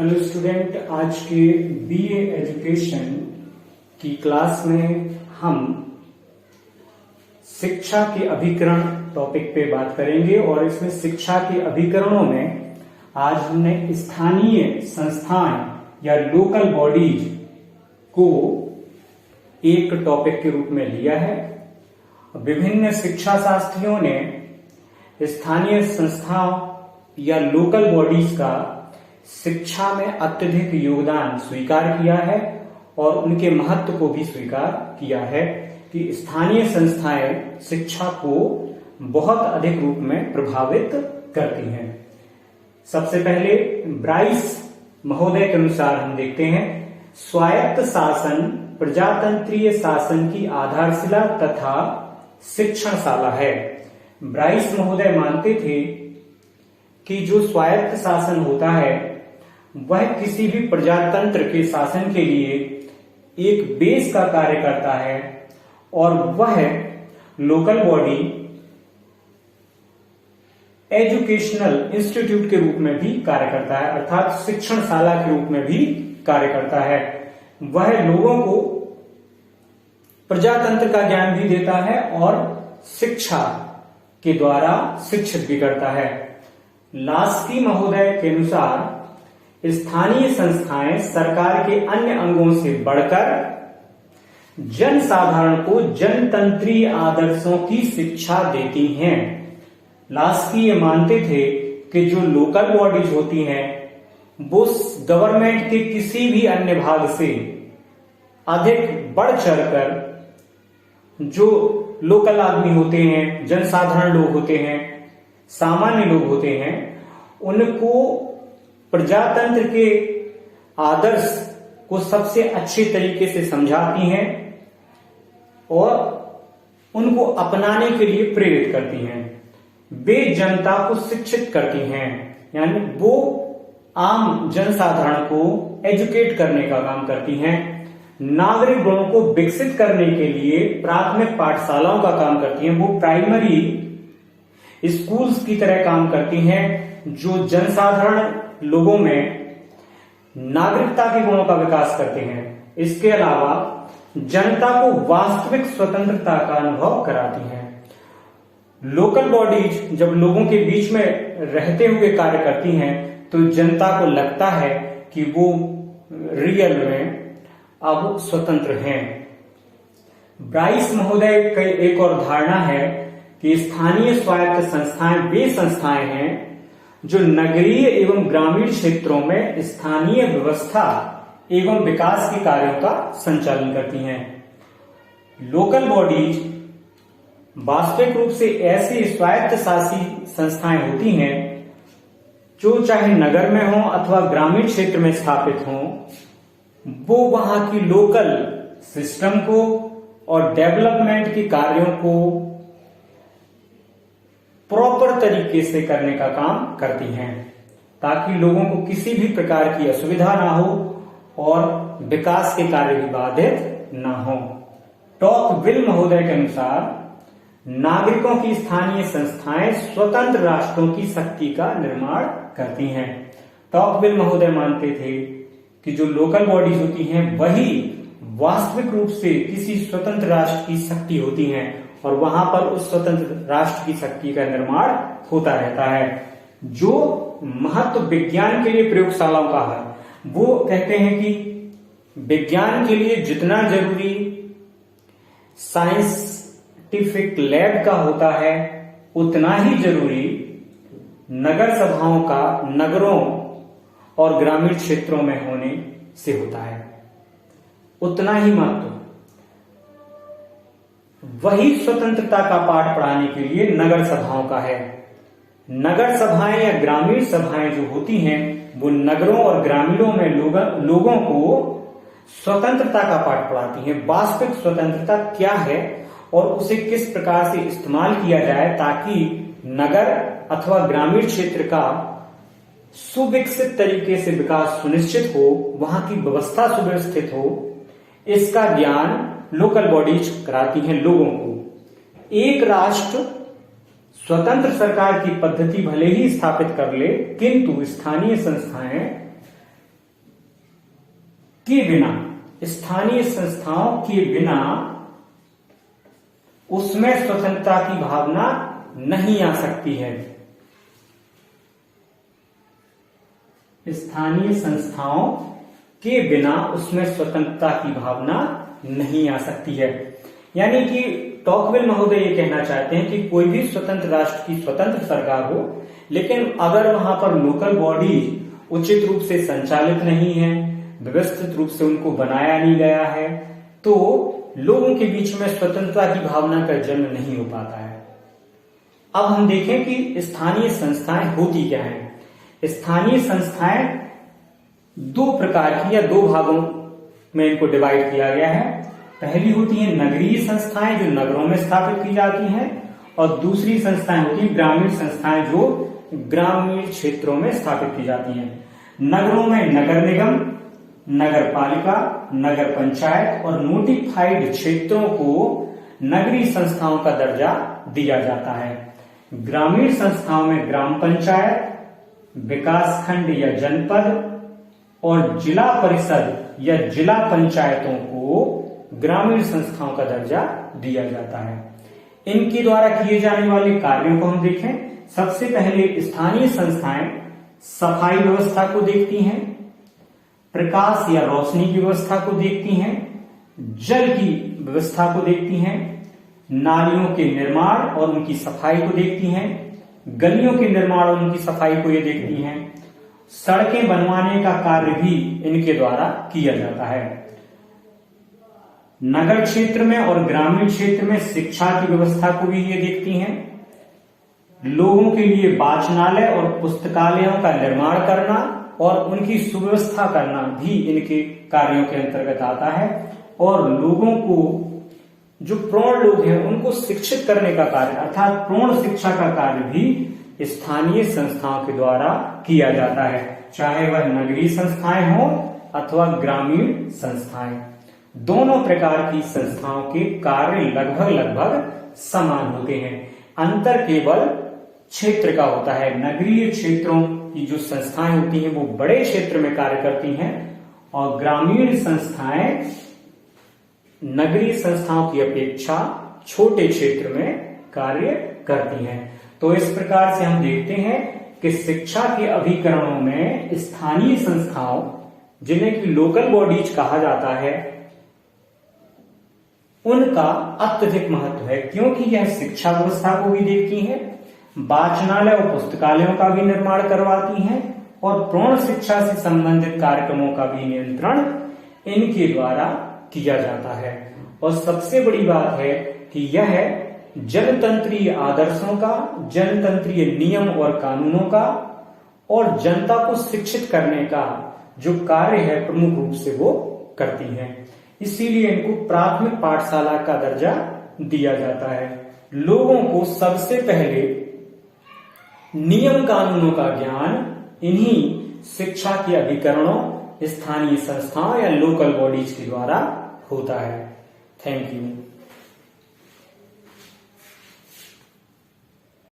Hello student, आज के BA education की क्लास में हम शिक्षा के अभिकरण टॉपिक पे बात करेंगे और इसमें शिक्षा के अभिकरणों में आज हमने स्थानीय संस्थाएं या लोकल बॉडीज को एक टॉपिक के रूप में लिया है। विभिन्न शिक्षा शास्त्रियों ने स्थानीय संस्थाओं या लोकल बॉडीज का शिक्षा में अत्यधिक योगदान स्वीकार किया है और उनके महत्व को भी स्वीकार किया है कि स्थानीय संस्थाएं शिक्षा को बहुत अधिक रूप में प्रभावित करती हैं। सबसे पहले ब्राइस महोदय के अनुसार हम देखते हैं, स्वायत्त शासन प्रजातंत्रीय शासन की आधारशिला तथा शिक्षणशाला है। ब्राइस महोदय मानते थे कि जो स्वायत्त शासन होता है वह किसी भी प्रजातंत्र के शासन के लिए एक बेस का कार्य करता है और वह लोकल बॉडी एजुकेशनल इंस्टीट्यूट के रूप में भी कार्य करता है, अर्थात शिक्षणशाला के रूप में भी कार्य करता है। वह लोगों को प्रजातंत्र का ज्ञान भी देता है और शिक्षा के द्वारा शिक्षित भी करता है। लास्की महोदय के अनुसार स्थानीय संस्थाएं सरकार के अन्य अंगों से बढ़कर जन साधारण को जनतंत्रीय आदर्शों की शिक्षा देती हैं। लास्की ये मानते थे कि जो लोकल बॉडीज होती हैं वो गवर्नमेंट के किसी भी अन्य भाग से अधिक बढ़ चढ़कर जो लोकल आदमी होते हैं, जनसाधारण लोग होते हैं, सामान्य लोग होते हैं, उनको प्रजातंत्र के आदर्श को सबसे अच्छे तरीके से समझाती हैं और उनको अपनाने के लिए प्रेरित करती हैं। वे जनता को शिक्षित करती हैं, यानी वो आम जनसाधारण को एजुकेट करने का काम करती हैं। नागरिक गुणों को विकसित करने के लिए प्राथमिक पाठशालाओं का काम करती हैं। वो प्राइमरी स्कूल्स की तरह काम करती हैं जो जनसाधारण लोगों में नागरिकता के गुणों का विकास करते हैं। इसके अलावा जनता को वास्तविक स्वतंत्रता का अनुभव कराती हैं। लोकल बॉडीज जब लोगों के बीच में रहते हुए कार्य करती हैं तो जनता को लगता है कि वो रियल में अब स्वतंत्र हैं। ब्राइस महोदय की एक और धारणा है कि स्थानीय स्वायत्त संस्थाएं वे संस्थाएं हैं जो नगरीय एवं ग्रामीण क्षेत्रों में स्थानीय व्यवस्था एवं विकास के कार्यों का संचालन करती हैं। लोकल बॉडीज वास्तविक रूप से ऐसी स्वायत्त शासी संस्थाएं होती हैं जो चाहे नगर में हो अथवा ग्रामीण क्षेत्र में स्थापित हो, वो वहां की लोकल सिस्टम को और डेवलपमेंट के कार्यों को प्रॉपर तरीके से करने का काम करती हैं ताकि लोगों को किसी भी प्रकार की असुविधा ना हो और विकास के कार्य भी बाधित ना हो। टॉकविल महोदय के अनुसार नागरिकों की स्थानीय संस्थाएं स्वतंत्र राष्ट्रों की शक्ति का निर्माण करती हैं। टॉकविल महोदय मानते थे कि जो लोकल बॉडीज होती हैं वही वास्तविक रूप से किसी स्वतंत्र राष्ट्र की शक्ति होती हैं और वहां पर उस स्वतंत्र राष्ट्र की शक्ति का निर्माण होता रहता है। जो महत्व विज्ञान के लिए प्रयोगशालाओं का है, वो कहते हैं कि विज्ञान के लिए जितना जरूरी साइंटिफिक लैब का होता है उतना ही जरूरी नगर सभाओं का नगरों और ग्रामीण क्षेत्रों में होने से होता है। उतना ही महत्व वही स्वतंत्रता का पाठ पढ़ाने के लिए नगर सभाओं का है। नगर सभाएं या ग्रामीण सभाएं जो होती हैं वो नगरों और ग्रामीणों में लोगों को स्वतंत्रता का पाठ पढ़ाती हैं। वास्तविक स्वतंत्रता क्या है और उसे किस प्रकार से इस्तेमाल किया जाए ताकि नगर अथवा ग्रामीण क्षेत्र का सुविकसित तरीके से विकास सुनिश्चित हो, वहां की व्यवस्था सुव्यवस्थित हो, इसका ज्ञान लोकल बॉडीज कराती हैं लोगों को। एक राष्ट्र स्वतंत्र सरकार की पद्धति भले ही स्थापित कर ले, किंतु स्थानीय संस्थाएं के बिना, स्थानीय संस्थाओं के बिना उसमें स्वतंत्रता की भावना नहीं आ सकती है। स्थानीय संस्थाओं के बिना उसमें स्वतंत्रता की भावना नहीं आ सकती है। यानी कि टॉकविल महोदय ये कहना चाहते हैं कि कोई भी स्वतंत्र राष्ट्र की स्वतंत्र सरकार हो, लेकिन अगर वहां पर लोकल बॉडी उचित रूप से संचालित नहीं है, व्यवस्थित रूप से उनको बनाया नहीं गया है, तो लोगों के बीच में स्वतंत्रता की भावना का जन्म नहीं हो पाता है। अब हम देखें कि स्थानीय संस्थाएं होती क्या हैं। स्थानीय संस्थाएं दो प्रकार की या दो भागों में इनको डिवाइड किया गया है। पहली होती है नगरीय संस्थाएं, जो नगरों में स्थापित की जाती हैं, और दूसरी संस्थाएं होती हैं ग्रामीण संस्थाएं, जो ग्रामीण क्षेत्रों में स्थापित की जाती हैं। नगरों में नगर निगम, नगर पालिका, नगर पंचायत और नोटिफाइड क्षेत्रों को नगरीय संस्थाओं का दर्जा दिया जाता है। ग्रामीण संस्थाओं में ग्राम पंचायत, विकासखंड या जनपद और जिला परिषद या जिला पंचायतों को ग्रामीण संस्थाओं का दर्जा दिया जाता है। इनके द्वारा किए जाने वाले कार्यों को हम देखें। सबसे पहले स्थानीय संस्थाएं सफाई व्यवस्था को देखती हैं, प्रकाश या रोशनी की व्यवस्था को देखती हैं, जल की व्यवस्था को देखती हैं, नालियों के निर्माण और उनकी सफाई को देखती हैं, गलियों के निर्माण और उनकी सफाई को ये देखती हैं, सड़कें बनवाने का कार्य भी इनके द्वारा किया जाता है। नगर क्षेत्र में और ग्रामीण क्षेत्र में शिक्षा की व्यवस्था को भी ये देखती हैं। लोगों के लिए वाचनालय और पुस्तकालयों का निर्माण करना और उनकी सुव्यवस्था करना भी इनके कार्यों के अंतर्गत आता है। और लोगों को, जो प्रौढ़ लोग हैं, उनको शिक्षित करने का कार्य अर्थात प्रौढ़ शिक्षा का कार्य भी स्थानीय संस्थाओं के द्वारा किया जाता है, चाहे वह नगरीय संस्थाएं हो अथवा ग्रामीण संस्थाएं। दोनों प्रकार की संस्थाओं के कार्य लगभग समान होते हैं। अंतर केवल क्षेत्र का होता है। नगरीय क्षेत्रों की जो संस्थाएं होती हैं वो बड़े क्षेत्र में कार्य करती हैं और ग्रामीण संस्थाएं नगरीय संस्थाओं की अपेक्षा छोटे क्षेत्र में कार्य करती हैं। तो इस प्रकार से हम देखते हैं कि शिक्षा के अभिकरणों में स्थानीय संस्थाओं, जिन्हें की लोकल बॉडीज कहा जाता है, उनका अत्यधिक महत्व है, क्योंकि यह शिक्षा व्यवस्था को भी देखती हैं, वाचनालय और पुस्तकालयों का भी निर्माण करवाती हैं और प्रौढ़ शिक्षा से संबंधित कार्यक्रमों का भी नियंत्रण इनके द्वारा किया जाता है। और सबसे बड़ी बात है कि यह जनतंत्रीय आदर्शों का, जनतंत्रीय नियम और कानूनों का और जनता को शिक्षित करने का जो कार्य है प्रमुख रूप से वो करती हैं। इसीलिए इनको प्राथमिक पाठशाला का दर्जा दिया जाता है। लोगों को सबसे पहले नियम कानूनों का ज्ञान इन्हीं शिक्षा के अभिकरणों, स्थानीय संस्थाओं या लोकल बॉडीज के द्वारा होता है। Thank you.